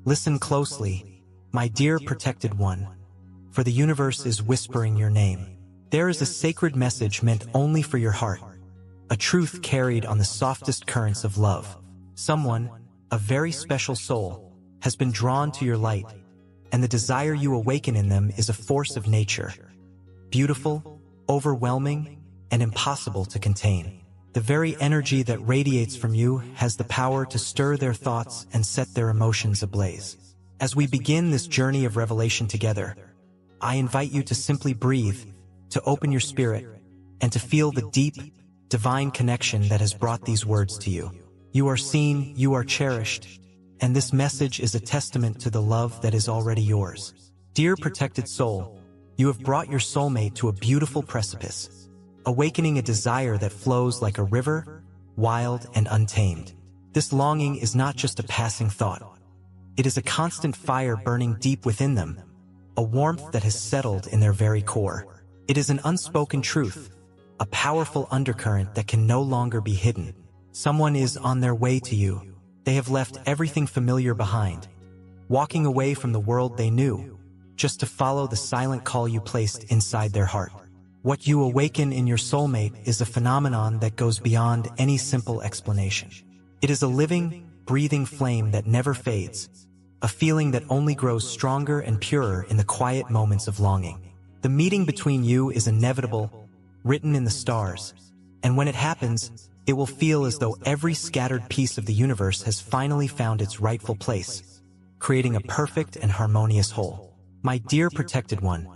Listen closely, my dear protected one, for the universe is whispering your name. There is a sacred message meant only for your heart, a truth carried on the softest currents of love. Someone, a very special soul, has been drawn to your light, and the desire you awaken in them is a force of nature, beautiful, overwhelming, and impossible to contain. The very energy that radiates from you has the power to stir their thoughts and set their emotions ablaze. As we begin this journey of revelation together, I invite you to simply breathe, to open your spirit, and to feel the deep, divine connection that has brought these words to you. You are seen, you are cherished, and this message is a testament to the love that is already yours. Dear protected soul, you have brought your soulmate to a beautiful precipice, awakening a desire that flows like a river, wild and untamed. This longing is not just a passing thought. It is a constant fire burning deep within them, a warmth that has settled in their very core. It is an unspoken truth, a powerful undercurrent that can no longer be hidden. Someone is on their way to you. They have left everything familiar behind, walking away from the world they knew, just to follow the silent call you placed inside their heart. What you awaken in your soulmate is a phenomenon that goes beyond any simple explanation. It is a living, breathing flame that never fades, a feeling that only grows stronger and purer in the quiet moments of longing. The meeting between you is inevitable, written in the stars, and when it happens, it will feel as though every scattered piece of the universe has finally found its rightful place, creating a perfect and harmonious whole. My dear protected one,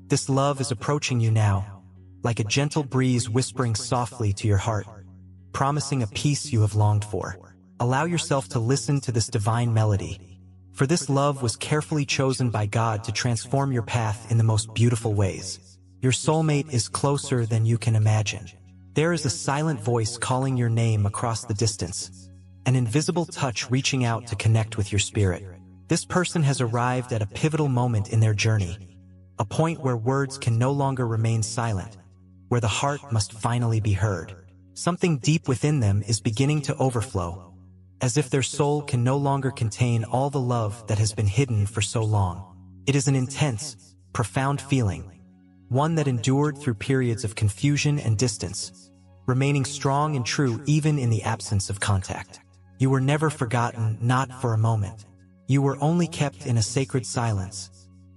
this love is approaching you now, like a gentle breeze whispering softly to your heart, promising a peace you have longed for. Allow yourself to listen to this divine melody, for this love was carefully chosen by God to transform your path in the most beautiful ways. Your soulmate is closer than you can imagine. There is a silent voice calling your name across the distance, an invisible touch reaching out to connect with your spirit. This person has arrived at a pivotal moment in their journey, a point where words can no longer remain silent, where the heart must finally be heard. Something deep within them is beginning to overflow, as if their soul can no longer contain all the love that has been hidden for so long. It is an intense, profound feeling, one that endured through periods of confusion and distance, remaining strong and true even in the absence of contact. You were never forgotten, not for a moment. You were only kept in a sacred silence,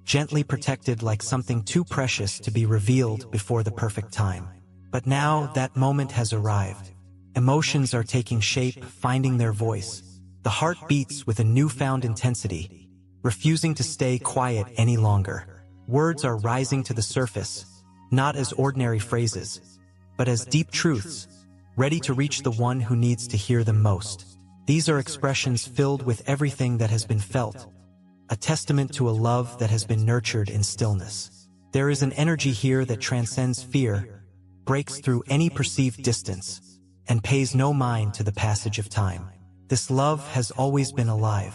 gently protected like something too precious to be revealed before the perfect time. But now that moment has arrived. Emotions are taking shape, finding their voice. The heart beats with a newfound intensity, refusing to stay quiet any longer. Words are rising to the surface, not as ordinary phrases, but as deep truths, ready to reach the one who needs to hear them most. These are expressions filled with everything that has been felt, a testament to a love that has been nurtured in stillness. There is an energy here that transcends fear, breaks through any perceived distance, and pays no mind to the passage of time. This love has always been alive.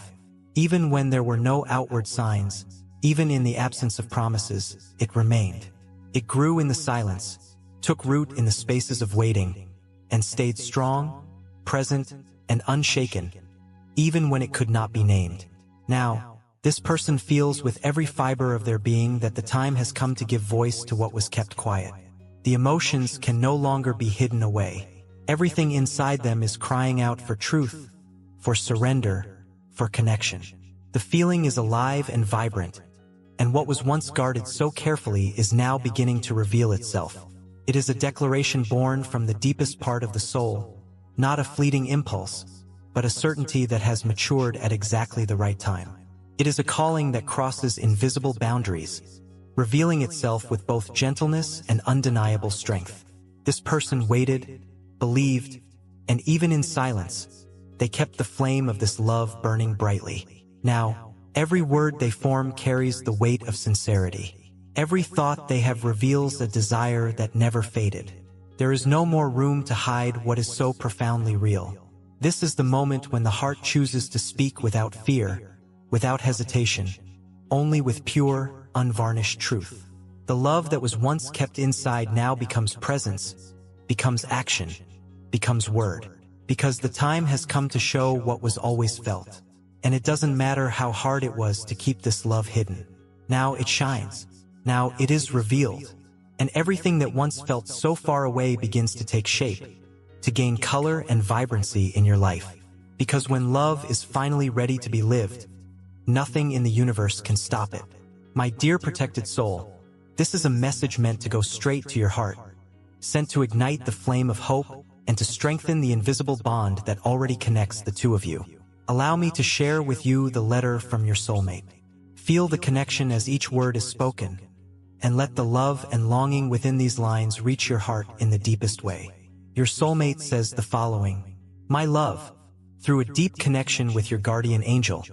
Even when there were no outward signs, even in the absence of promises, it remained. It grew in the silence, took root in the spaces of waiting, and stayed strong, present, and unshaken, even when it could not be named. Now, this person feels with every fiber of their being that the time has come to give voice to what was kept quiet. The emotions can no longer be hidden away. Everything inside them is crying out for truth, for surrender, for connection. The feeling is alive and vibrant, and what was once guarded so carefully is now beginning to reveal itself. It is a declaration born from the deepest part of the soul, not a fleeting impulse, but a certainty that has matured at exactly the right time. It is a calling that crosses invisible boundaries, revealing itself with both gentleness and undeniable strength. This person waited, believed, and even in silence, they kept the flame of this love burning brightly. Now, every word they form carries the weight of sincerity. Every thought they have reveals a desire that never faded. There is no more room to hide what is so profoundly real. This is the moment when the heart chooses to speak without fear, without hesitation, only with pure, unvarnished truth. The love that was once kept inside now becomes presence, becomes action, becomes word, because the time has come to show what was always felt. And it doesn't matter how hard it was to keep this love hidden. Now it shines. Now it is revealed. And everything that once felt so far away begins to take shape, to gain color and vibrancy in your life. Because when love is finally ready to be lived, nothing in the universe can stop it. My dear protected soul, this is a message meant to go straight to your heart, sent to ignite the flame of hope and to strengthen the invisible bond that already connects the two of you. Allow me to share with you the letter from your soulmate. Feel the connection as each word is spoken, and let the love and longing within these lines reach your heart in the deepest way. Your soulmate says the following: My love, through a deep connection with your guardian angel,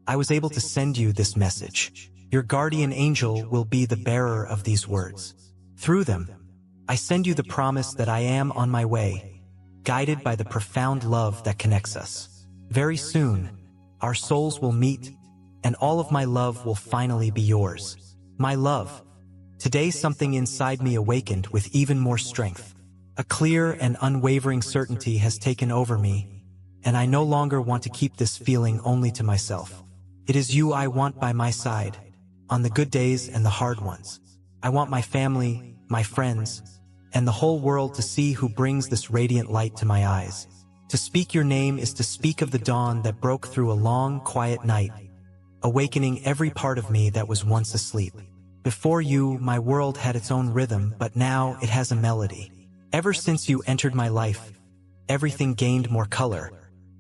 I was able to send you this message. Your guardian angel will be the bearer of these words. Through them, I send you the promise that I am on my way, guided by the profound love that connects us. Very soon, our souls will meet, and all of my love will finally be yours. My love, today something inside me awakened with even more strength. A clear and unwavering certainty has taken over me, and I no longer want to keep this feeling only to myself. It is you I want by my side, on the good days and the hard ones. I want my family, my friends, and the whole world to see who brings this radiant light to my eyes. To speak your name is to speak of the dawn that broke through a long, quiet night, awakening every part of me that was once asleep. Before you, my world had its own rhythm, but now it has a melody. Ever since you entered my life, everything gained more color,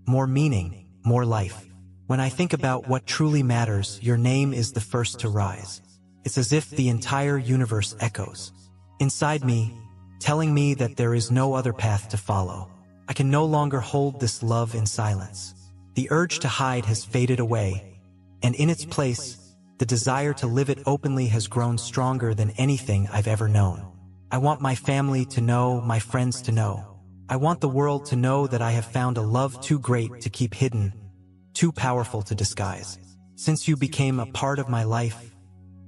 more meaning, more life. When I think about what truly matters, your name is the first to rise. It's as if the entire universe echoes inside me, telling me that there is no other path to follow. I can no longer hold this love in silence. The urge to hide has faded away, and in its place, the desire to live it openly has grown stronger than anything I've ever known. I want my family to know, my friends to know. I want the world to know that I have found a love too great to keep hidden, too powerful to disguise. Since you became a part of my life,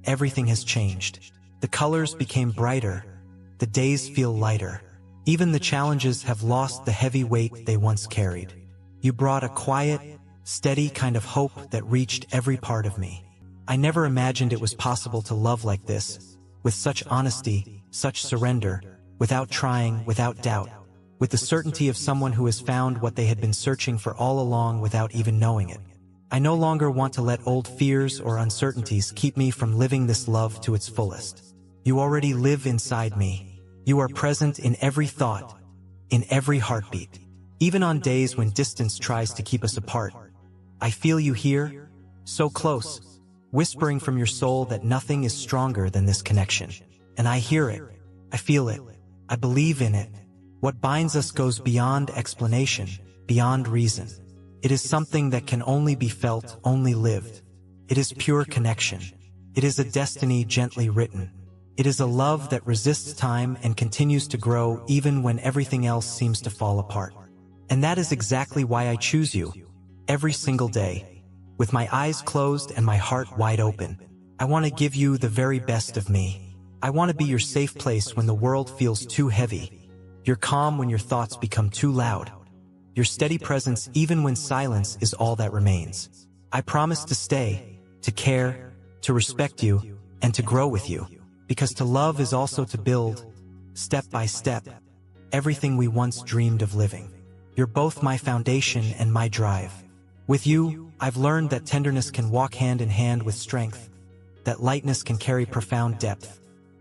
everything has changed. The colors became brighter, the days feel lighter. Even the challenges have lost the heavy weight they once carried. You brought a quiet, steady kind of hope that reached every part of me. I never imagined it was possible to love like this, with such honesty, such surrender, without trying, without doubt, with the certainty of someone who has found what they had been searching for all along without even knowing it. I no longer want to let old fears or uncertainties keep me from living this love to its fullest. You already live inside me. You are present in every thought, in every heartbeat. Even on days when distance tries to keep us apart, I feel you here, so close, whispering from your soul that nothing is stronger than this connection. And I hear it, I feel it, I believe in it. What binds us goes beyond explanation, beyond reason. It is something that can only be felt, only lived. It is pure connection. It is a destiny gently written. It is a love that resists time and continues to grow even when everything else seems to fall apart. And that is exactly why I choose you, every single day, with my eyes closed and my heart wide open. I want to give you the very best of me. I want to be your safe place when the world feels too heavy, your calm when your thoughts become too loud, your steady presence even when silence is all that remains. I promise to stay, to care, to respect you, and to grow with you. Because to love is also to build, step by step, everything we once dreamed of living. You're both my foundation and my drive. With you, I've learned that tenderness can walk hand in hand with strength, that lightness can carry profound depth,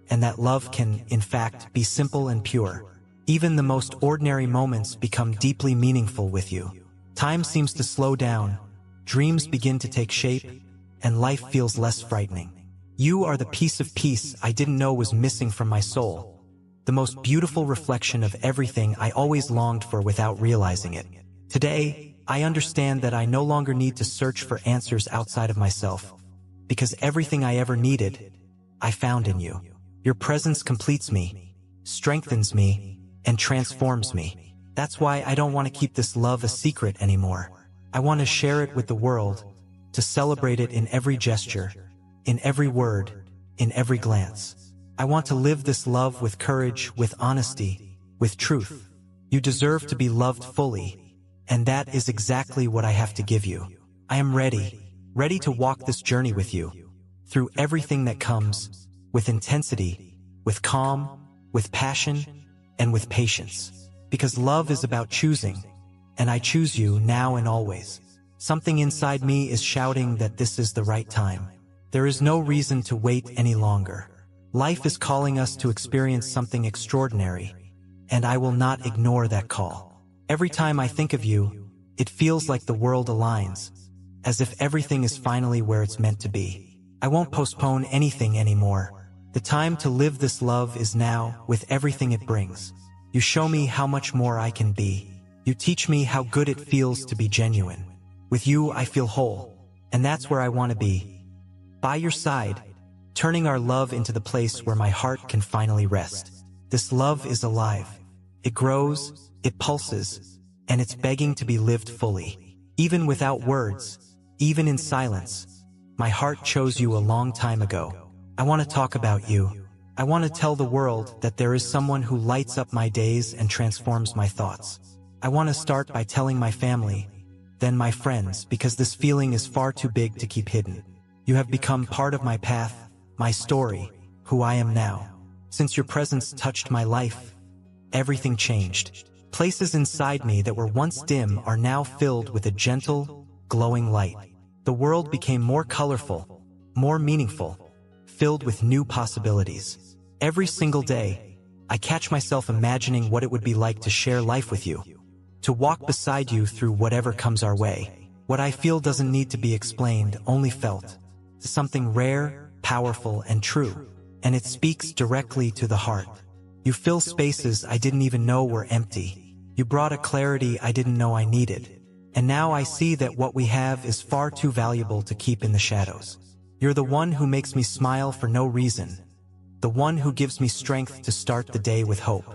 and that love can, in fact, be simple and pure. Even the most ordinary moments become deeply meaningful with you. Time seems to slow down, dreams begin to take shape, and life feels less frightening. You are the piece of peace I didn't know was missing from my soul, the most beautiful reflection of everything I always longed for without realizing it. Today, I understand that I no longer need to search for answers outside of myself, because everything I ever needed, I found in you. Your presence completes me, strengthens me, and transforms me. That's why I don't want to keep this love a secret anymore. I want to share it with the world, to celebrate it in every gesture, in every word, in every glance. I want to live this love with courage, with honesty, with truth. You deserve to be loved fully, and that is exactly what I have to give you. I am ready to walk this journey with you, through everything that comes, with intensity, with calm, with passion, and with patience. Because love is about choosing, and I choose you now and always. Something inside me is shouting that this is the right time. There is no reason to wait any longer. Life is calling us to experience something extraordinary, and I will not ignore that call. Every time I think of you, it feels like the world aligns, as if everything is finally where it's meant to be. I won't postpone anything anymore. The time to live this love is now, with everything it brings. You show me how much more I can be. You teach me how good it feels to be genuine. With you, I feel whole, and that's where I want to be. By your side, turning our love into the place where my heart can finally rest. This love is alive. It grows, it pulses, and it's begging to be lived fully. Even without words, even in silence, my heart chose you a long time ago. I want to talk about you. I want to tell the world that there is someone who lights up my days and transforms my thoughts. I want to start by telling my family, then my friends, because this feeling is far too big to keep hidden. You have become part of my path, my story, who I am now. Since your presence touched my life, everything changed. Places inside me that were once dim are now filled with a gentle, glowing light. The world became more colorful, more meaningful, filled with new possibilities. Every single day, I catch myself imagining what it would be like to share life with you, to walk beside you through whatever comes our way. What I feel doesn't need to be explained, only felt. It's something rare, powerful, and true, and it speaks directly to the heart. You fill spaces I didn't even know were empty. You brought a clarity I didn't know I needed. And now I see that what we have is far too valuable to keep in the shadows. You're the one who makes me smile for no reason. The one who gives me strength to start the day with hope.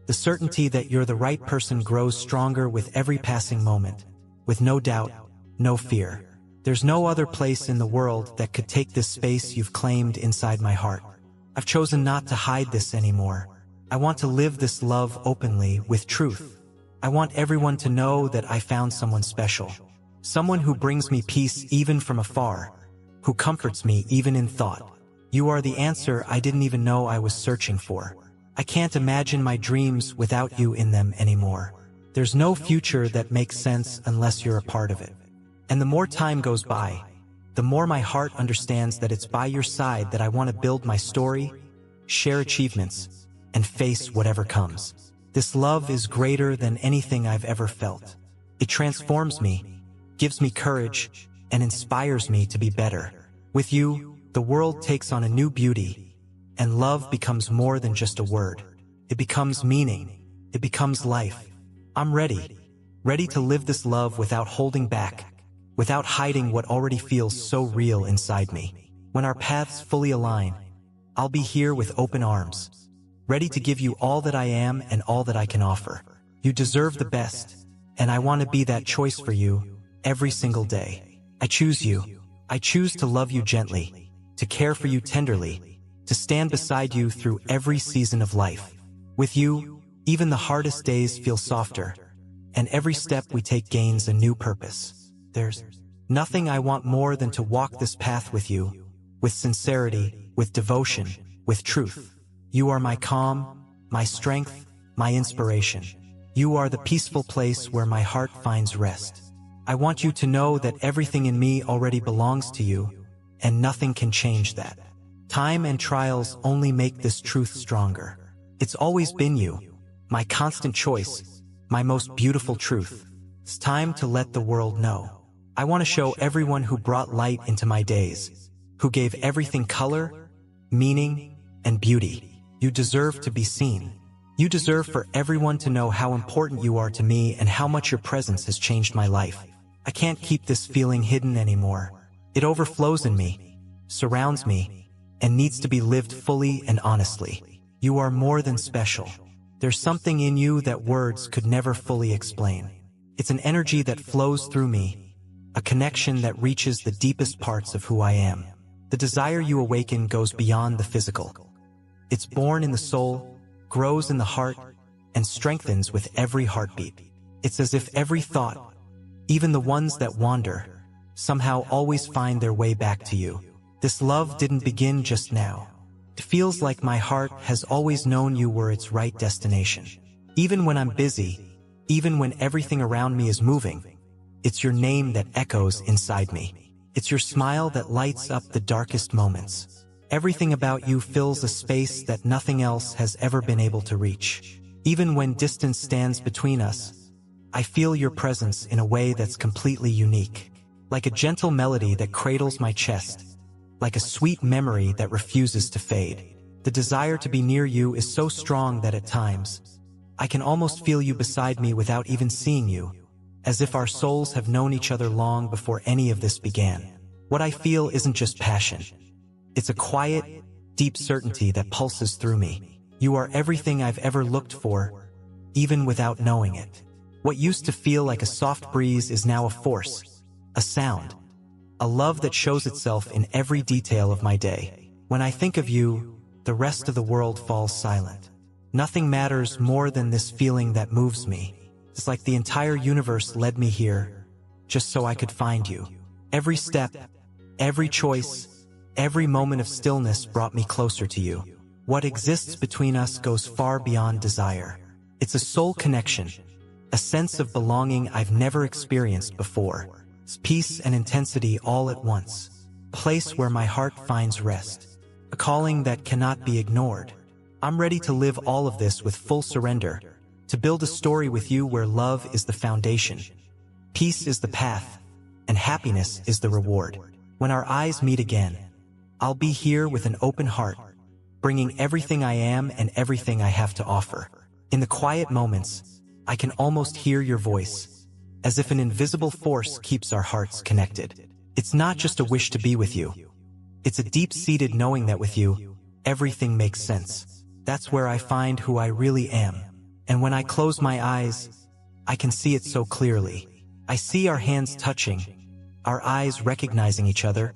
The certainty that you're the right person grows stronger with every passing moment, with no doubt, no fear. There's no other place in the world that could take this space you've claimed inside my heart. I've chosen not to hide this anymore. I want to live this love openly, with truth. I want everyone to know that I found someone special. Someone who brings me peace even from afar, who comforts me even in thought. You are the answer I didn't even know I was searching for. I can't imagine my dreams without you in them anymore. There's no future that makes sense unless you're a part of it. And the more time goes by, the more my heart understands that it's by your side that I want to build my story, share achievements, and face whatever comes. This love is greater than anything I've ever felt. It transforms me, gives me courage, and inspires me to be better. With you, the world takes on a new beauty, and love becomes more than just a word. It becomes meaning. It becomes life. I'm ready to live this love without holding back, without hiding what already feels so real inside me. When our paths fully align, I'll be here with open arms, ready to give you all that I am and all that I can offer. You deserve the best, and I want to be that choice for you every single day. I choose you. I choose to love you gently, to care for you tenderly, to stand beside you through every season of life. With you, even the hardest days feel softer, and every step we take gains a new purpose. There's nothing I want more than to walk this path with you, with sincerity, with devotion, with truth. You are my calm, my strength, my inspiration. You are the peaceful place where my heart finds rest. I want you to know that everything in me already belongs to you, and nothing can change that. Time and trials only make this truth stronger. It's always been you, my constant choice, my most beautiful truth. It's time to let the world know. I want to show everyone who brought light into my days, who gave everything color, meaning, and beauty. You deserve to be seen. You deserve for everyone to know how important you are to me and how much your presence has changed my life. I can't keep this feeling hidden anymore. It overflows in me, surrounds me, and needs to be lived fully and honestly. You are more than special. There's something in you that words could never fully explain. It's an energy that flows through me, a connection that reaches the deepest parts of who I am. The desire you awaken goes beyond the physical. It's born in the soul, grows in the heart, and strengthens with every heartbeat. It's as if every thought, even the ones that wander, somehow always find their way back to you. This love didn't begin just now. It feels like my heart has always known you were its right destination. Even when I'm busy, even when everything around me is moving, it's your name that echoes inside me. It's your smile that lights up the darkest moments. Everything about you fills a space that nothing else has ever been able to reach. Even when distance stands between us, I feel your presence in a way that's completely unique. Like a gentle melody that cradles my chest, like a sweet memory that refuses to fade. The desire to be near you is so strong that at times, I can almost feel you beside me without even seeing you, as if our souls have known each other long before any of this began. What I feel isn't just passion. It's a quiet, deep certainty that pulses through me. You are everything I've ever looked for, even without knowing it. What used to feel like a soft breeze is now a force, a sound, a love that shows itself in every detail of my day. When I think of you, the rest of the world falls silent. Nothing matters more than this feeling that moves me. It's like the entire universe led me here, just so I could find you. Every step, every choice, every moment of stillness brought me closer to you. What exists between us goes far beyond desire. It's a soul connection, a sense of belonging I've never experienced before. It's peace and intensity all at once. A place where my heart finds rest. A calling that cannot be ignored. I'm ready to live all of this with full surrender, to build a story with you where love is the foundation, peace is the path, and happiness is the reward. When our eyes meet again, I'll be here with an open heart, bringing everything I am and everything I have to offer. In the quiet moments, I can almost hear your voice, as if an invisible force keeps our hearts connected. It's not just a wish to be with you. It's a deep-seated knowing that with you, everything makes sense. That's where I find who I really am. And when I close my eyes, I can see it so clearly. I see our hands touching, our eyes recognizing each other,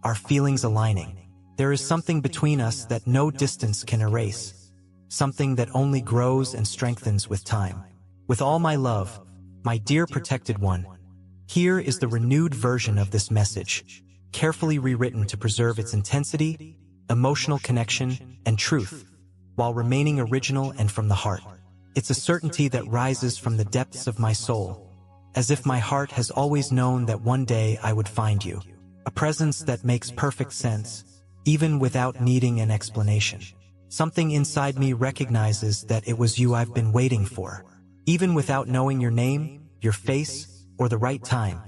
our feelings aligning. There is something between us that no distance can erase, something that only grows and strengthens with time. With all my love, my dear protected one, here is the renewed version of this message, carefully rewritten to preserve its intensity, emotional connection, and truth, while remaining original and from the heart. It's a certainty that rises from the depths of my soul, as if my heart has always known that one day I would find you. A presence that makes perfect sense, even without needing an explanation. Something inside me recognizes that it was you I've been waiting for. Even without knowing your name, your face, or the right time,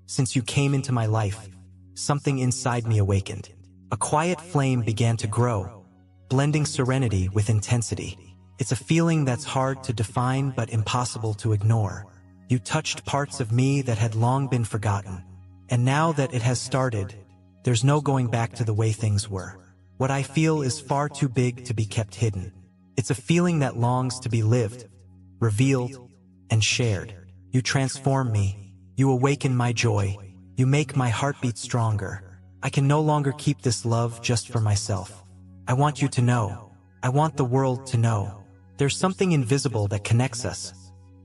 since you came into my life, something inside me awakened. A quiet flame began to grow, blending serenity with intensity. It's a feeling that's hard to define but impossible to ignore. You touched parts of me that had long been forgotten, and now that it has started, there's no going back to the way things were. What I feel is far too big to be kept hidden. It's a feeling that longs to be lived, revealed, and shared. You transform me. You awaken my joy. You make my heart beat stronger. I can no longer keep this love just for myself. I want you to know. I want the world to know. There's something invisible that connects us.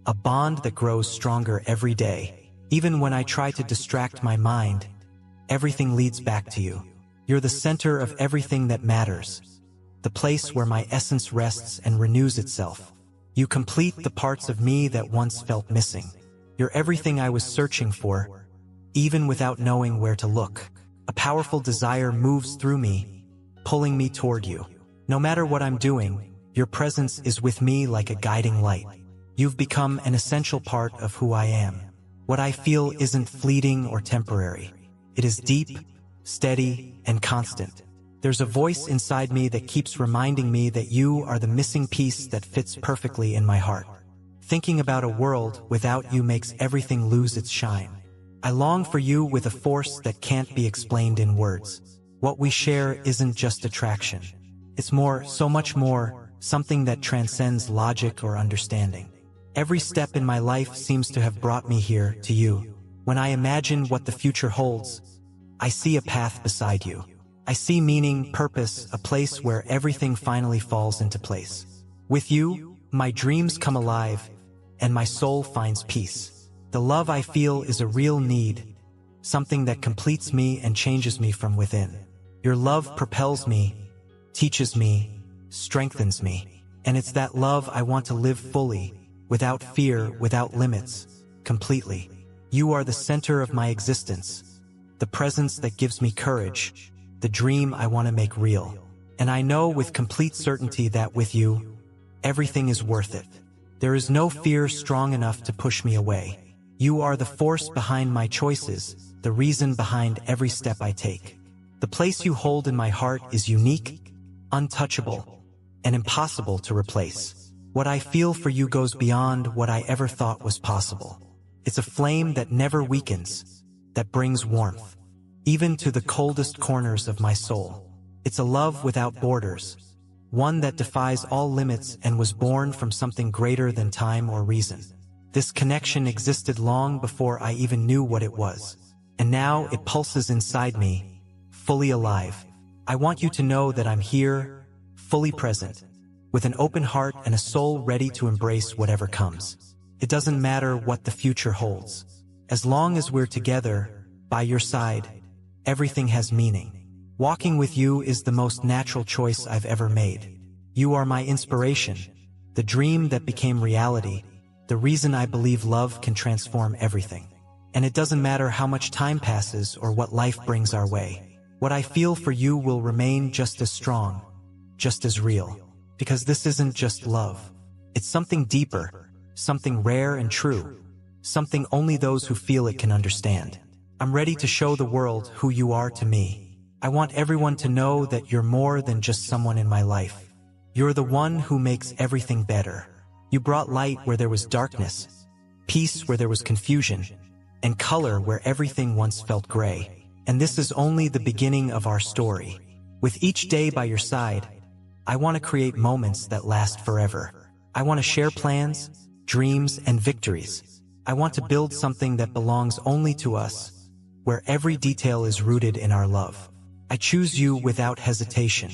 A bond that grows stronger every day. Even when I try to distract my mind, everything leads back to you. You're the center of everything that matters. The place where my essence rests and renews itself. You complete the parts of me that once felt missing. You're everything I was searching for, even without knowing where to look. A powerful desire moves through me, pulling me toward you. No matter what I'm doing, your presence is with me like a guiding light. You've become an essential part of who I am. What I feel isn't fleeting or temporary. It is deep, steady, and constant. There's a voice inside me that keeps reminding me that you are the missing piece that fits perfectly in my heart. Thinking about a world without you makes everything lose its shine. I long for you with a force that can't be explained in words. What we share isn't just attraction. It's more, so much more, something that transcends logic or understanding. Every step in my life seems to have brought me here, to you. When I imagine what the future holds, I see a path beside you. I see meaning, purpose, a place where everything finally falls into place. With you, my dreams come alive, and my soul finds peace. The love I feel is a real need, something that completes me and changes me from within. Your love propels me, teaches me, strengthens me, and it's that love I want to live fully, without fear, without limits, completely. You are the center of my existence, the presence that gives me courage, the dream I want to make real. And I know with complete certainty that with you, everything is worth it. There is no fear strong enough to push me away. You are the force behind my choices, the reason behind every step I take. The place you hold in my heart is unique, untouchable, and impossible to replace. What I feel for you goes beyond what I ever thought was possible. It's a flame that never weakens, that brings warmth, even to the coldest corners of my soul. It's a love without borders, one that defies all limits and was born from something greater than time or reason. This connection existed long before I even knew what it was, and now it pulses inside me, fully alive. I want you to know that I'm here, fully present, with an open heart and a soul ready to embrace whatever comes. It doesn't matter what the future holds. As long as we're together, by your side, everything has meaning. Walking with you is the most natural choice I've ever made. You are my inspiration, the dream that became reality, the reason I believe love can transform everything. And it doesn't matter how much time passes or what life brings our way. What I feel for you will remain just as strong, just as real. Because this isn't just love. It's something deeper, something rare and true, something only those who feel it can understand. I'm ready to show the world who you are to me. I want everyone to know that you're more than just someone in my life. You're the one who makes everything better. You brought light where there was darkness, peace where there was confusion, and color where everything once felt gray. And this is only the beginning of our story. With each day by your side, I want to create moments that last forever. I want to share plans, dreams, and victories. I want to build something that belongs only to us, where every detail is rooted in our love. I choose you without hesitation.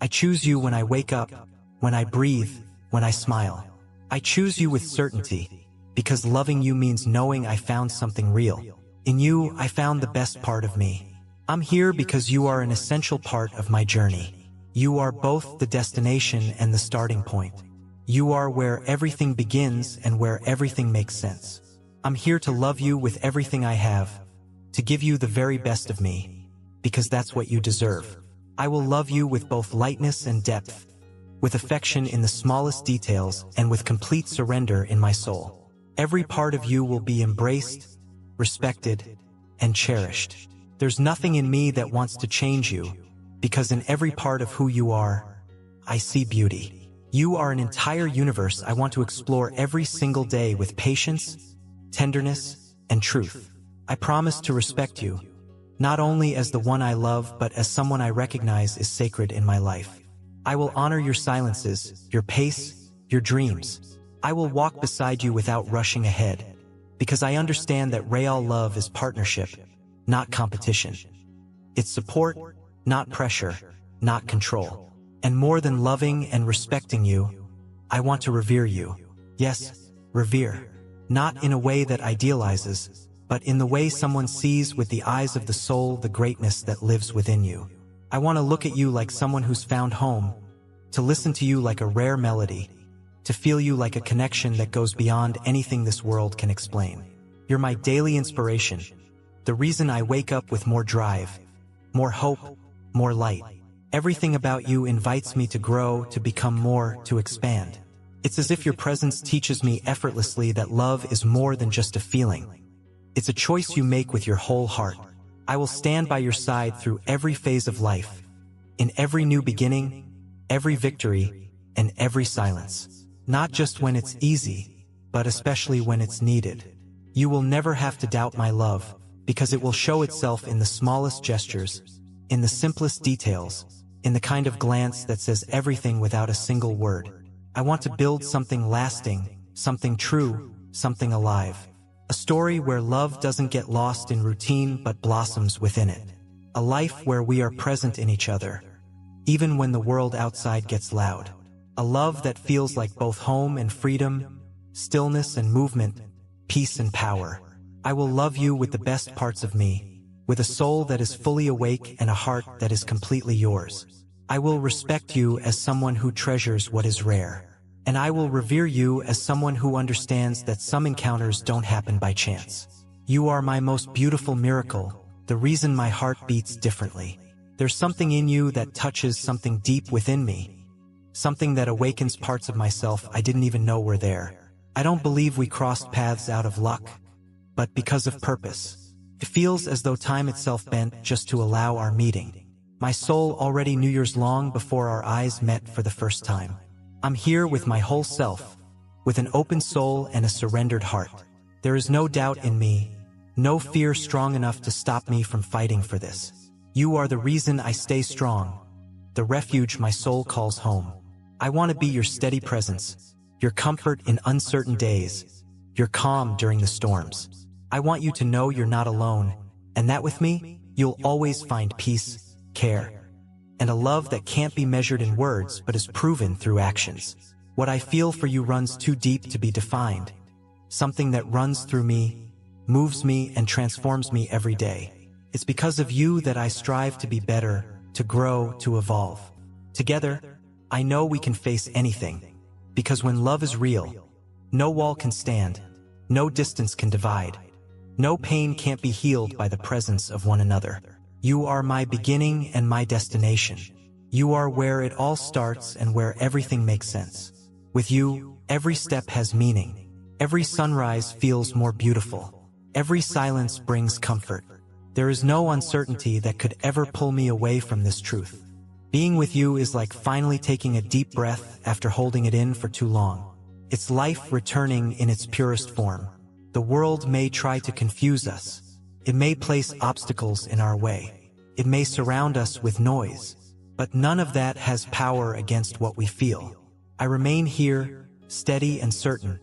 I choose you when I wake up, when I breathe, when I smile. I choose you with certainty, because loving you means knowing I found something real. In you, I found the best part of me. I'm here because you are an essential part of my journey. You are both the destination and the starting point. You are where everything begins and where everything makes sense. I'm here to love you with everything I have, to give you the very best of me, because that's what you deserve. I will love you with both lightness and depth, with affection in the smallest details and with complete surrender in my soul. Every part of you will be embraced, respected, and cherished. There's nothing in me that wants to change you, because in every part of who you are, I see beauty. You are an entire universe I want to explore every single day with patience, tenderness, and truth. I promise to respect you, not only as the one I love, but as someone I recognize is sacred in my life. I will honor your silences, your pace, your dreams. I will walk beside you without rushing ahead, because I understand that real love is partnership, not competition. It's support, not pressure, not control. And more than loving and respecting you, I want to revere you. Yes, revere. Not in a way that idealizes, but in the way someone sees with the eyes of the soul the greatness that lives within you. I want to look at you like someone who's found home, to listen to you like a rare melody, to feel you like a connection that goes beyond anything this world can explain. You're my daily inspiration, the reason I wake up with more drive, more hope, more light. Everything about you invites me to grow, to become more, to expand. It's as if your presence teaches me effortlessly that love is more than just a feeling. It's a choice you make with your whole heart. I will stand by your side through every phase of life, in every new beginning, every victory, and every silence. Not just when it's easy, but especially when it's needed. You will never have to doubt my love, because it will show itself in the smallest gestures, in the simplest details, in the kind of glance that says everything without a single word. I want to build something lasting, something true, something alive. A story where love doesn't get lost in routine but blossoms within it. A life where we are present in each other, even when the world outside gets loud. A love that feels like both home and freedom, stillness and movement, peace and power. I will love you with the best parts of me, with a soul that is fully awake and a heart that is completely yours. I will respect you as someone who treasures what is rare. And I will revere you as someone who understands that some encounters don't happen by chance. You are my most beautiful miracle, the reason my heart beats differently. There's something in you that touches something deep within me, something that awakens parts of myself I didn't even know were there. I don't believe we crossed paths out of luck, but because of purpose. It feels as though time itself bent just to allow our meeting. My soul already knew yours long before our eyes met for the first time. I'm here with my whole self, with an open soul and a surrendered heart. There is no doubt in me, no fear strong enough to stop me from fighting for this. You are the reason I stay strong, the refuge my soul calls home. I want to be your steady presence, your comfort in uncertain days, your calm during the storms. I want you to know you're not alone, and that with me, you'll always find peace, care, and a love that can't be measured in words but is proven through actions. What I feel for you runs too deep to be defined. Something that runs through me, moves me, and transforms me every day. It's because of you that I strive to be better, to grow, to evolve. Together, I know we can face anything, because when love is real, no wall can stand, no distance can divide. No pain can't be healed by the presence of one another. You are my beginning and my destination. You are where it all starts and where everything makes sense. With you, every step has meaning. Every sunrise feels more beautiful. Every silence brings comfort. There is no uncertainty that could ever pull me away from this truth. Being with you is like finally taking a deep breath after holding it in for too long. It's life returning in its purest form. The world may try to confuse us. It may place obstacles in our way. It may surround us with noise. But none of that has power against what we feel. I remain here, steady and certain,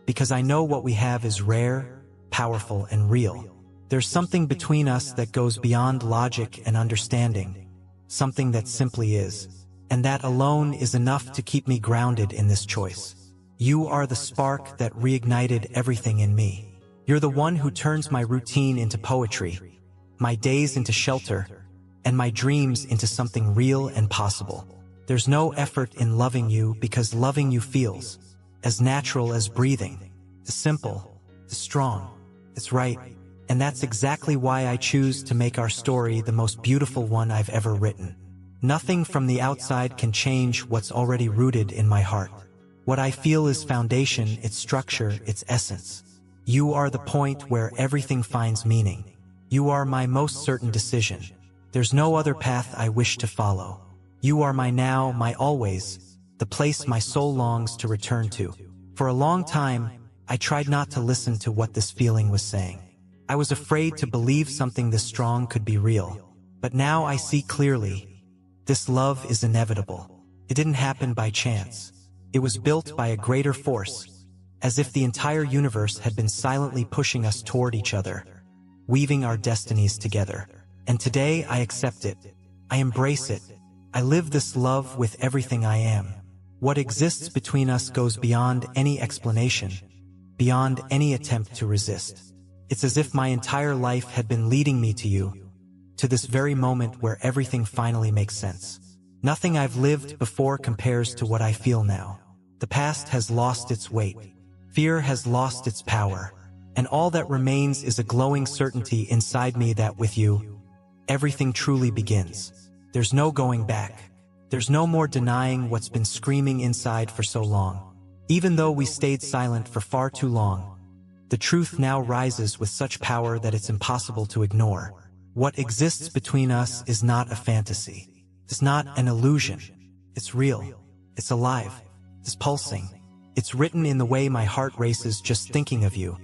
because I know what we have is rare, powerful, and real. There's something between us that goes beyond logic and understanding, something that simply is. And that alone is enough to keep me grounded in this choice. You are the spark that reignited everything in me. You're the one who turns my routine into poetry, my days into shelter, and my dreams into something real and possible. There's no effort in loving you because loving you feels as natural as breathing. It's simple, it's strong, it's right, and that's exactly why I choose to make our story the most beautiful one I've ever written. Nothing from the outside can change what's already rooted in my heart. What I feel is foundation, its structure, its essence. You are the point where everything finds meaning. You are my most certain decision. There's no other path I wish to follow. You are my now, my always, the place my soul longs to return to. For a long time, I tried not to listen to what this feeling was saying. I was afraid to believe something this strong could be real. But now I see clearly. This love is inevitable. It didn't happen by chance. It was built by a greater force, as if the entire universe had been silently pushing us toward each other, weaving our destinies together. And today I accept it. I embrace it. I live this love with everything I am. What exists between us goes beyond any explanation, beyond any attempt to resist. It's as if my entire life had been leading me to you, to this very moment where everything finally makes sense. Nothing I've lived before compares to what I feel now. The past has lost its weight. Fear has lost its power. And all that remains is a glowing certainty inside me that with you, everything truly begins. There's no going back. There's no more denying what's been screaming inside for so long. Even though we stayed silent for far too long, the truth now rises with such power that it's impossible to ignore. What exists between us is not a fantasy. It's not an illusion. It's real. It's alive. It's pulsing. It's written in the way my heart races just thinking of you,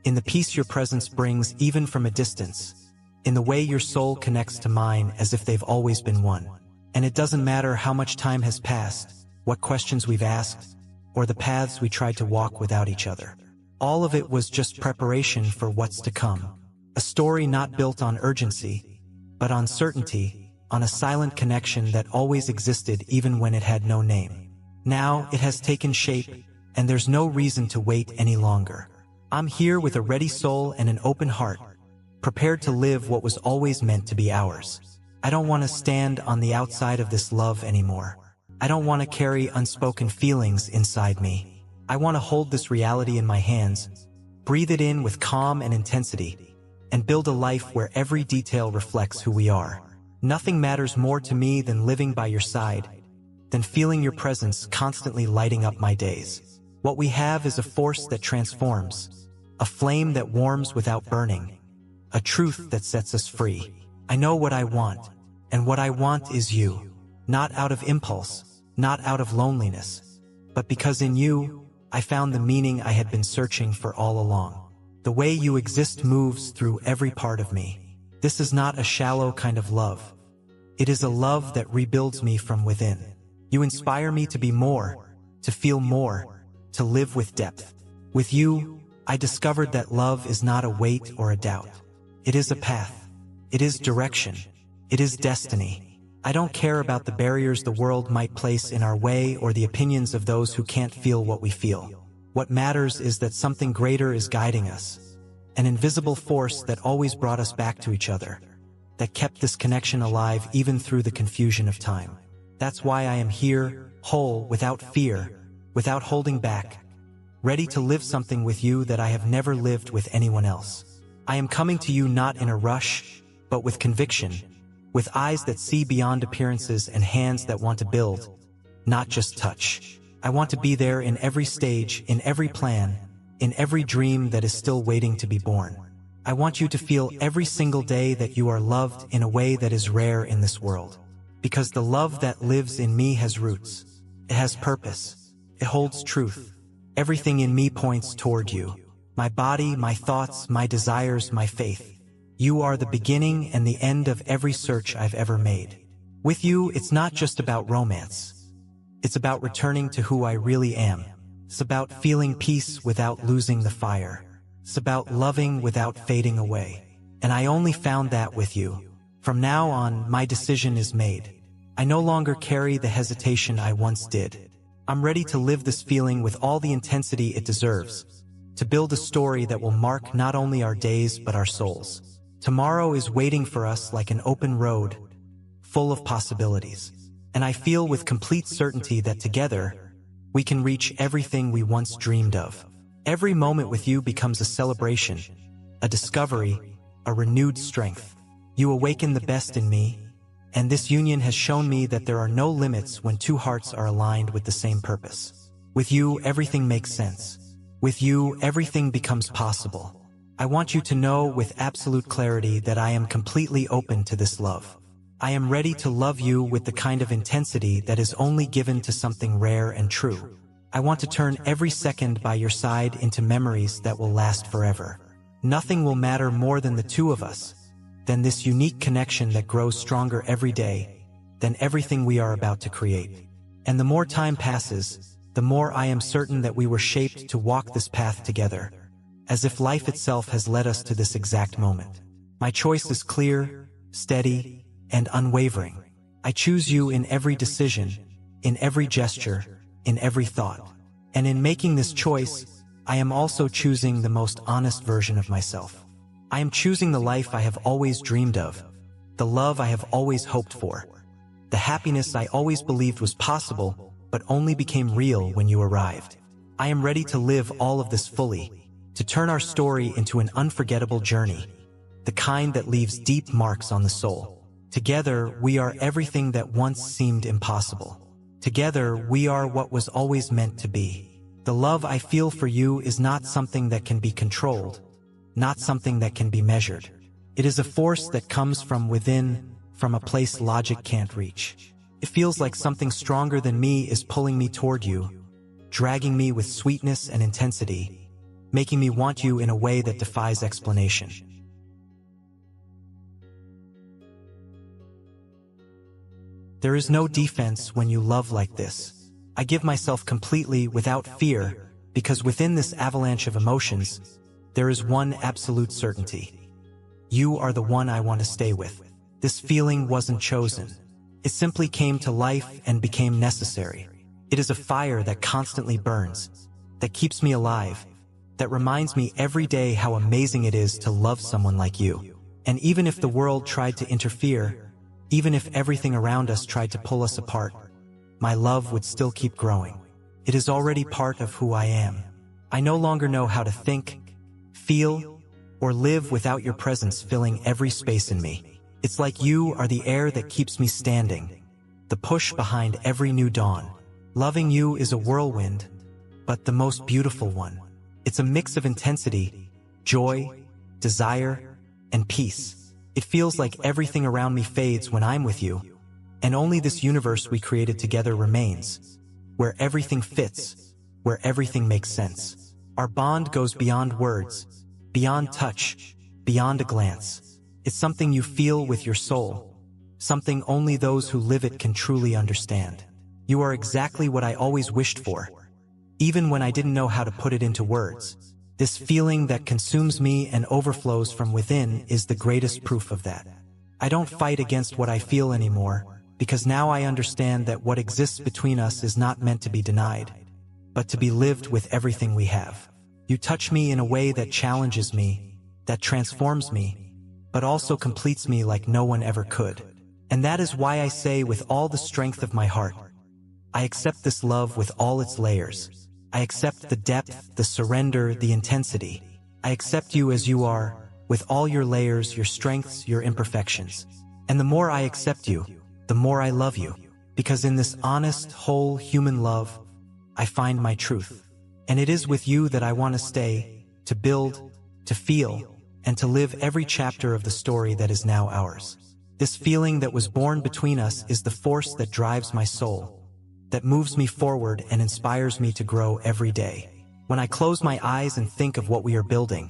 in the peace your presence brings even from a distance, in the way your soul connects to mine as if they've always been one. And it doesn't matter how much time has passed, what questions we've asked, or the paths we tried to walk without each other. All of it was just preparation for what's to come. A story not built on urgency, but on certainty, on a silent connection that always existed even when it had no name. Now it has taken shape, and there's no reason to wait any longer. I'm here with a ready soul and an open heart, prepared to live what was always meant to be ours. I don't want to stand on the outside of this love anymore. I don't want to carry unspoken feelings inside me. I want to hold this reality in my hands, breathe it in with calm and intensity, and build a life where every detail reflects who we are. Nothing matters more to me than living by your side, than feeling your presence constantly lighting up my days. What we have is a force that transforms, a flame that warms without burning, a truth that sets us free. I know what I want, and what I want is you. Not out of impulse, not out of loneliness, but because in you, I found the meaning I had been searching for all along. The way you exist moves through every part of me. This is not a shallow kind of love. It is a love that rebuilds me from within. You inspire me to be more, to feel more, to live with depth. With you, I discovered that love is not a weight or a doubt. It is a path. It is direction. It is destiny. I don't care about the barriers the world might place in our way or the opinions of those who can't feel what we feel. What matters is that something greater is guiding us. An invisible force that always brought us back to each other, that kept this connection alive even through the confusion of time. That's why I am here, whole, without fear, without holding back, ready to live something with you that I have never lived with anyone else. I am coming to you not in a rush, but with conviction, with eyes that see beyond appearances and hands that want to build, not just touch. I want to be there in every stage, in every plan, in every dream that is still waiting to be born. I want you to feel every single day that you are loved in a way that is rare in this world. Because the love that lives in me has roots. It has purpose. It holds truth. Everything in me points toward you. My body, my thoughts, my desires, my faith. You are the beginning and the end of every search I've ever made. With you, it's not just about romance. It's about returning to who I really am. It's about feeling peace without losing the fire. It's about loving without fading away. And I only found that with you. From now on, my decision is made. I no longer carry the hesitation I once did. I'm ready to live this feeling with all the intensity it deserves, to build a story that will mark not only our days but our souls. Tomorrow is waiting for us like an open road, full of possibilities. And I feel with complete certainty that together, we can reach everything we once dreamed of. Every moment with you becomes a celebration, a discovery, a renewed strength. You awaken the best in me, and this union has shown me that there are no limits when two hearts are aligned with the same purpose. With you, everything makes sense. With you, everything becomes possible. I want you to know with absolute clarity that I am completely open to this love. I am ready to love you with the kind of intensity that is only given to something rare and true. I want to turn every second by your side into memories that will last forever. Nothing will matter more than the two of us, than this unique connection that grows stronger every day, than everything we are about to create. And the more time passes, the more I am certain that we were shaped to walk this path together, as if life itself has led us to this exact moment. My choice is clear, steady, and unwavering. I choose you in every decision, in every gesture, in every thought. And in making this choice, I am also choosing the most honest version of myself. I am choosing the life I have always dreamed of, the love I have always hoped for, the happiness I always believed was possible, but only became real when you arrived. I am ready to live all of this fully, to turn our story into an unforgettable journey, the kind that leaves deep marks on the soul. Together, we are everything that once seemed impossible. Together, we are what was always meant to be. The love I feel for you is not something that can be controlled, not something that can be measured. It is a force that comes from within, from a place logic can't reach. It feels like something stronger than me is pulling me toward you, dragging me with sweetness and intensity, making me want you in a way that defies explanation. There is no defense when you love like this. I give myself completely without fear, because within this avalanche of emotions, there is one absolute certainty. You are the one I want to stay with. This feeling wasn't chosen. It simply came to life and became necessary. It is a fire that constantly burns, that keeps me alive, that reminds me every day how amazing it is to love someone like you. And even if the world tried to interfere, even if everything around us tried to pull us apart, my love would still keep growing. It is already part of who I am. I no longer know how to think, feel, or live without your presence filling every space in me. It's like you are the air that keeps me standing, the push behind every new dawn. Loving you is a whirlwind, but the most beautiful one. It's a mix of intensity, joy, desire, and peace. It feels like everything around me fades when I'm with you, and only this universe we created together remains, where everything fits, where everything makes sense. Our bond goes beyond words, beyond touch, beyond a glance. It's something you feel with your soul, something only those who live it can truly understand. You are exactly what I always wished for, even when I didn't know how to put it into words. This feeling that consumes me and overflows from within is the greatest proof of that. I don't fight against what I feel anymore, because now I understand that what exists between us is not meant to be denied, but to be lived with everything we have. You touch me in a way that challenges me, that transforms me, but also completes me like no one ever could. And that is why I say with all the strength of my heart, I accept this love with all its layers. I accept the depth, the surrender, the intensity. I accept you as you are, with all your layers, your strengths, your imperfections. And the more I accept you, the more I love you. Because in this honest, whole human love, I find my truth. And it is with you that I want to stay, to build, to feel, and to live every chapter of the story that is now ours. This feeling that was born between us is the force that drives my soul, that moves me forward and inspires me to grow every day. When I close my eyes and think of what we are building,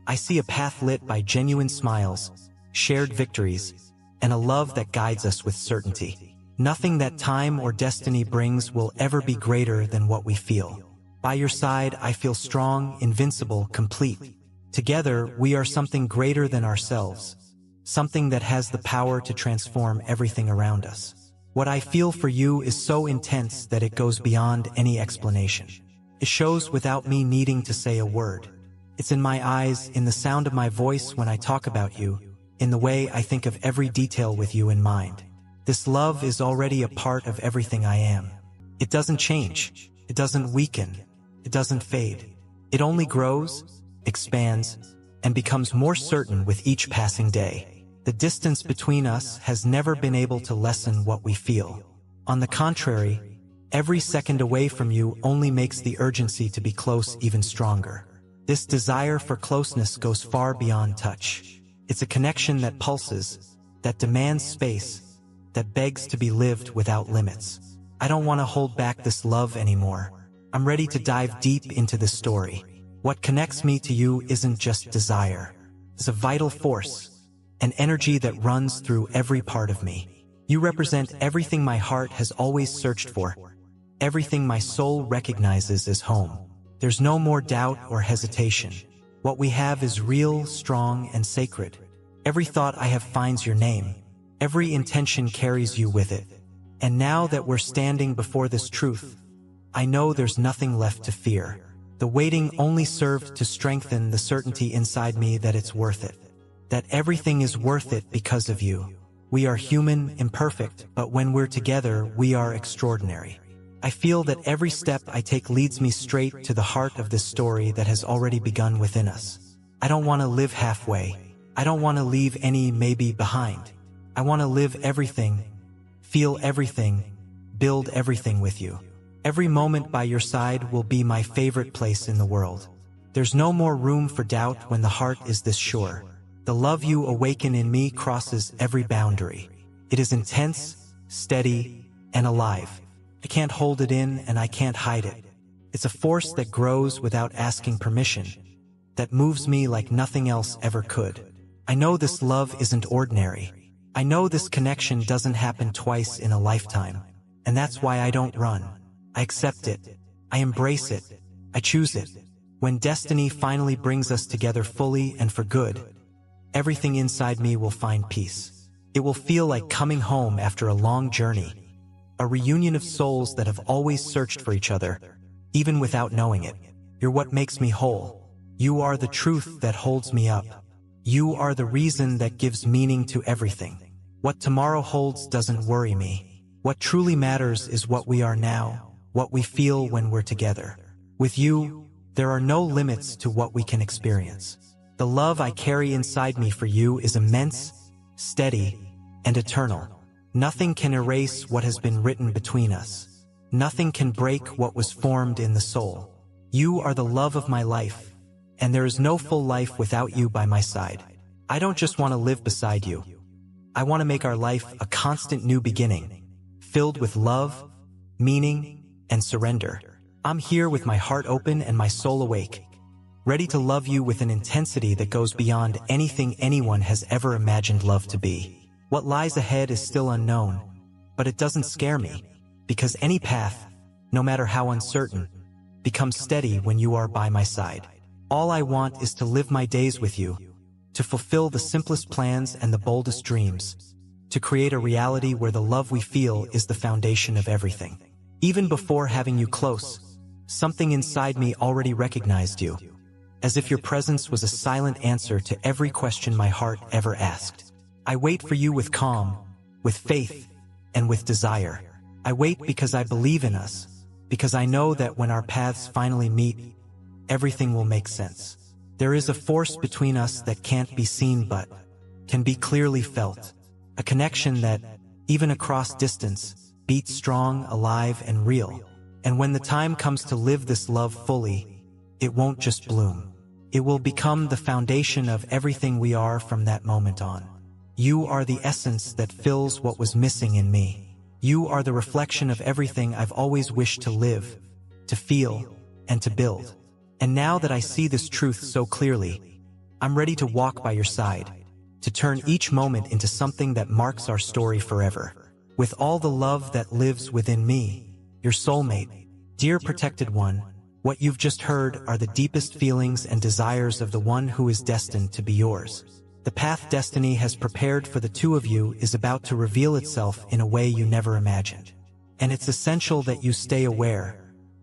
I see a path lit by genuine smiles, shared victories, and a love that guides us with certainty. Nothing that time or destiny brings will ever be greater than what we feel. By your side, I feel strong, invincible, complete. Together, we are something greater than ourselves, something that has the power to transform everything around us. What I feel for you is so intense that it goes beyond any explanation. It shows without me needing to say a word. It's in my eyes, in the sound of my voice when I talk about you, in the way I think of every detail with you in mind. This love is already a part of everything I am. It doesn't change. It doesn't weaken. It doesn't fade. It only grows, expands, and becomes more certain with each passing day. The distance between us has never been able to lessen what we feel. On the contrary, every second away from you only makes the urgency to be close even stronger. This desire for closeness goes far beyond touch. It's a connection that pulses, that demands space, that begs to be lived without limits. I don't want to hold back this love anymore. I'm ready to dive deep into this story. What connects me to you isn't just desire. It's a vital force, an energy that runs through every part of me. You represent everything my heart has always searched for, everything my soul recognizes as home. There's no more doubt or hesitation. What we have is real, strong, and sacred. Every thought I have finds your name. Every intention carries you with it. And now that we're standing before this truth, I know there's nothing left to fear. The waiting only served to strengthen the certainty inside me that it's worth it. That everything is worth it because of you. We are human, imperfect, but when we're together, we are extraordinary. I feel that every step I take leads me straight to the heart of this story that has already begun within us. I don't want to live halfway. I don't want to leave any maybe behind. I want to live everything, feel everything, build everything with you. Every moment by your side will be my favorite place in the world. There's no more room for doubt when the heart is this sure. The love you awaken in me crosses every boundary. It is intense, steady, and alive. I can't hold it in and I can't hide it. It's a force that grows without asking permission, that moves me like nothing else ever could. I know this love isn't ordinary. I know this connection doesn't happen twice in a lifetime, and that's why I don't run. I accept it. I embrace it. I choose it. When destiny finally brings us together fully and for good, everything inside me will find peace. It will feel like coming home after a long journey, a reunion of souls that have always searched for each other, even without knowing it. You're what makes me whole. You are the truth that holds me up. You are the reason that gives meaning to everything. What tomorrow holds doesn't worry me. What truly matters is what we are now, what we feel when we're together. With you, there are no limits to what we can experience. The love I carry inside me for you is immense, steady, and eternal. Nothing can erase what has been written between us. Nothing can break what was formed in the soul. You are the love of my life, and there is no full life without you by my side. I don't just want to live beside you. I want to make our life a constant new beginning, filled with love, meaning, and surrender. I'm here with my heart open and my soul awake, ready to love you with an intensity that goes beyond anything anyone has ever imagined love to be. What lies ahead is still unknown, but it doesn't scare me, because any path, no matter how uncertain, becomes steady when you are by my side. All I want is to live my days with you, to fulfill the simplest plans and the boldest dreams, to create a reality where the love we feel is the foundation of everything. Even before having you close, something inside me already recognized you, as if your presence was a silent answer to every question my heart ever asked. I wait for you with calm, with faith, and with desire. I wait because I believe in us, because I know that when our paths finally meet, everything will make sense. There is a force between us that can't be seen but can be clearly felt. A connection that, even across distance, beats strong, alive, and real. And when the time comes to live this love fully, it won't just bloom. It will become the foundation of everything we are from that moment on. You are the essence that fills what was missing in me. You are the reflection of everything I've always wished to live, to feel, and to build. And now that I see this truth so clearly, I'm ready to walk by your side, to turn each moment into something that marks our story forever. With all the love that lives within me, your soulmate, dear protected one, what you've just heard are the deepest feelings and desires of the one who is destined to be yours. The path destiny has prepared for the two of you is about to reveal itself in a way you never imagined. And it's essential that you stay aware,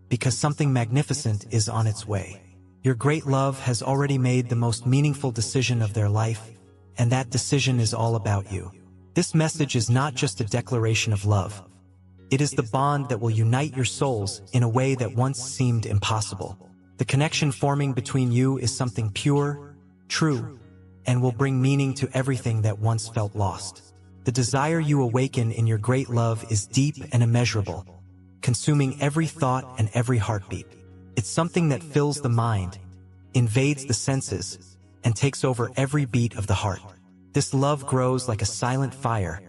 because something magnificent is on its way. Your great love has already made the most meaningful decision of their life, and that decision is all about you. This message is not just a declaration of love. It is the bond that will unite your souls in a way that once seemed impossible. The connection forming between you is something pure, true, and will bring meaning to everything that once felt lost. The desire you awaken in your great love is deep and immeasurable, consuming every thought and every heartbeat. It's something that fills the mind, invades the senses, and takes over every beat of the heart. This love grows like a silent fire,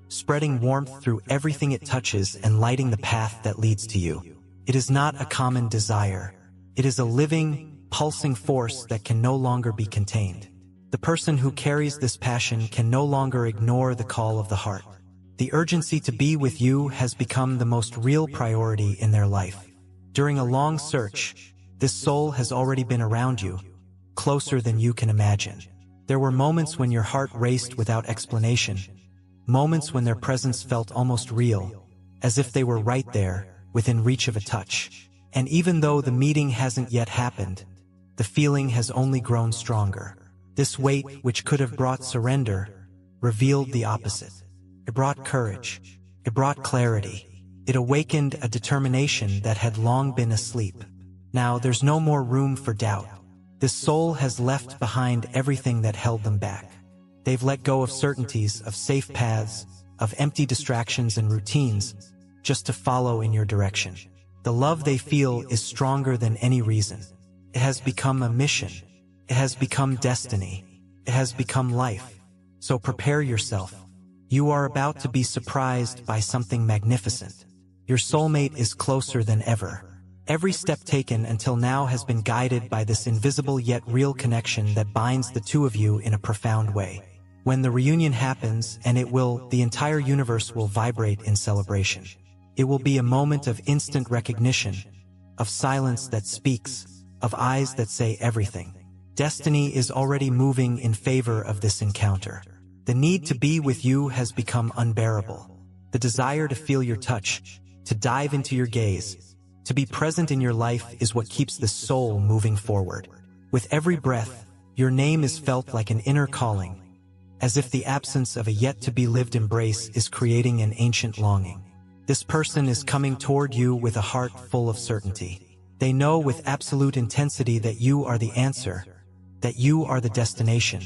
spreading warmth through everything it touches and lighting the path that leads to you. It is not a common desire. It is a living, pulsing force that can no longer be contained. The person who carries this passion can no longer ignore the call of the heart. The urgency to be with you has become the most real priority in their life. During a long search, this soul has already been around you, closer than you can imagine. There were moments when your heart raced without explanation, moments when their presence felt almost real, as if they were right there, within reach of a touch. And even though the meeting hasn't yet happened, the feeling has only grown stronger. This wait, which could have brought surrender, revealed the opposite. It brought courage. It brought clarity. It awakened a determination that had long been asleep. Now there's no more room for doubt. This soul has left behind everything that held them back. They've let go of certainties, of safe paths, of empty distractions and routines, just to follow in your direction. The love they feel is stronger than any reason. It has become a mission. It has become destiny. It has become life. So prepare yourself. You are about to be surprised by something magnificent. Your soulmate is closer than ever. Every step taken until now has been guided by this invisible yet real connection that binds the two of you in a profound way. When the reunion happens, and it will, the entire universe will vibrate in celebration. It will be a moment of instant recognition, of silence that speaks, of eyes that say everything. Destiny is already moving in favor of this encounter. The need to be with you has become unbearable. The desire to feel your touch, to dive into your gaze, to be present in your life is what keeps the soul moving forward. With every breath, Your name is felt like an inner calling, as if the absence of a yet-to-be-lived embrace is creating an ancient longing. This person is coming toward you with a heart full of certainty. They know with absolute intensity that you are the answer, that you are the destination,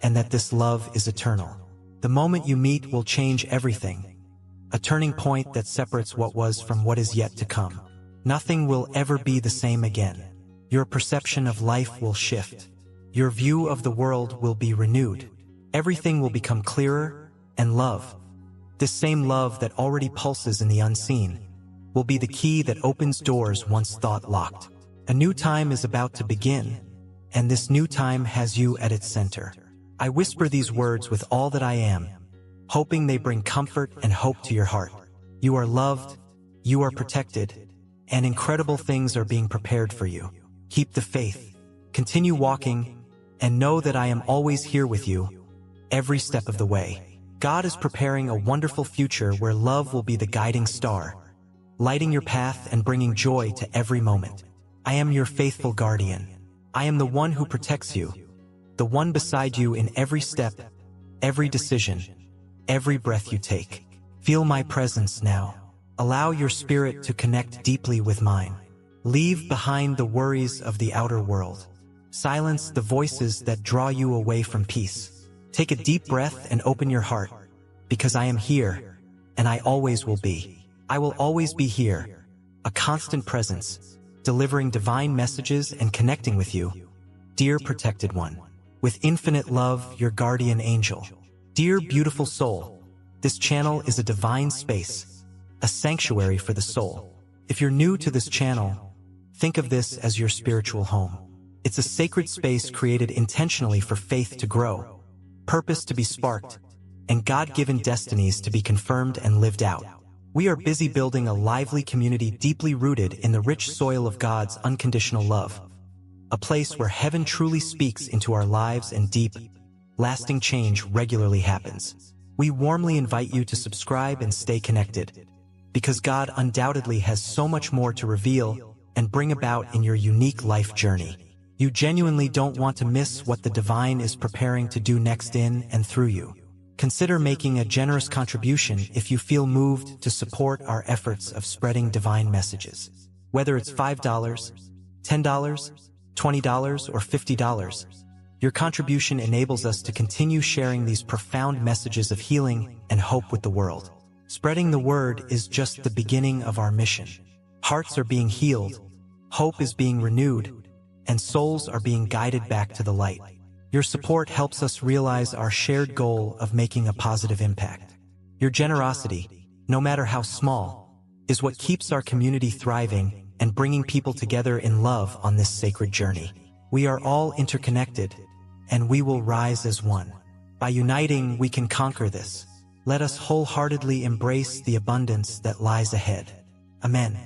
and that this love is eternal. The moment you meet will change everything, a turning point that separates what was from what is yet to come. Nothing will ever be the same again. Your perception of life will shift. Your view of the world will be renewed. Everything will become clearer, and love, this same love that already pulses in the unseen, will be the key that opens doors once thought locked. A new time is about to begin, and this new time has you at its center. I whisper these words with all that I am, hoping they bring comfort and hope to your heart. You are loved, you are protected, and incredible things are being prepared for you. Keep the faith, continue walking, and know that I am always here with you, every step of the way. God is preparing a wonderful future where love will be the guiding star, lighting your path and bringing joy to every moment. I am your faithful guardian. I am the one who protects you, the one beside you in every step, every decision, every breath you take. Feel my presence now. Allow your spirit to connect deeply with mine. Leave behind the worries of the outer world. Silence the voices that draw you away from peace. Take a deep breath and open your heart, because I am here, and I always will be. I will always be here, a constant presence, delivering divine messages and connecting with you. Dear protected one, with infinite love, your guardian angel. Dear beautiful soul, this channel is a divine space, a sanctuary for the soul. If you're new to this channel, think of this as your spiritual home. It's a sacred space created intentionally for faith to grow, purpose to be sparked, and God-given destinies to be confirmed and lived out. We are busy building a lively community deeply rooted in the rich soil of God's unconditional love, a place where heaven truly speaks into our lives and deep, lasting change regularly happens. We warmly invite you to subscribe and stay connected, because God undoubtedly has so much more to reveal and bring about in your unique life journey. You genuinely don't want to miss what the divine is preparing to do next in and through you. Consider making a generous contribution if you feel moved to support our efforts of spreading divine messages. Whether it's $5, $10, $20, or $50, your contribution enables us to continue sharing these profound messages of healing and hope with the world. Spreading the word is just the beginning of our mission. Hearts are being healed, hope is being renewed, and souls are being guided back to the light. Your support helps us realize our shared goal of making a positive impact. Your generosity, no matter how small, is what keeps our community thriving and bringing people together in love on this sacred journey. We are all interconnected, and we will rise as one. By uniting, we can conquer this. Let us wholeheartedly embrace the abundance that lies ahead. Amen.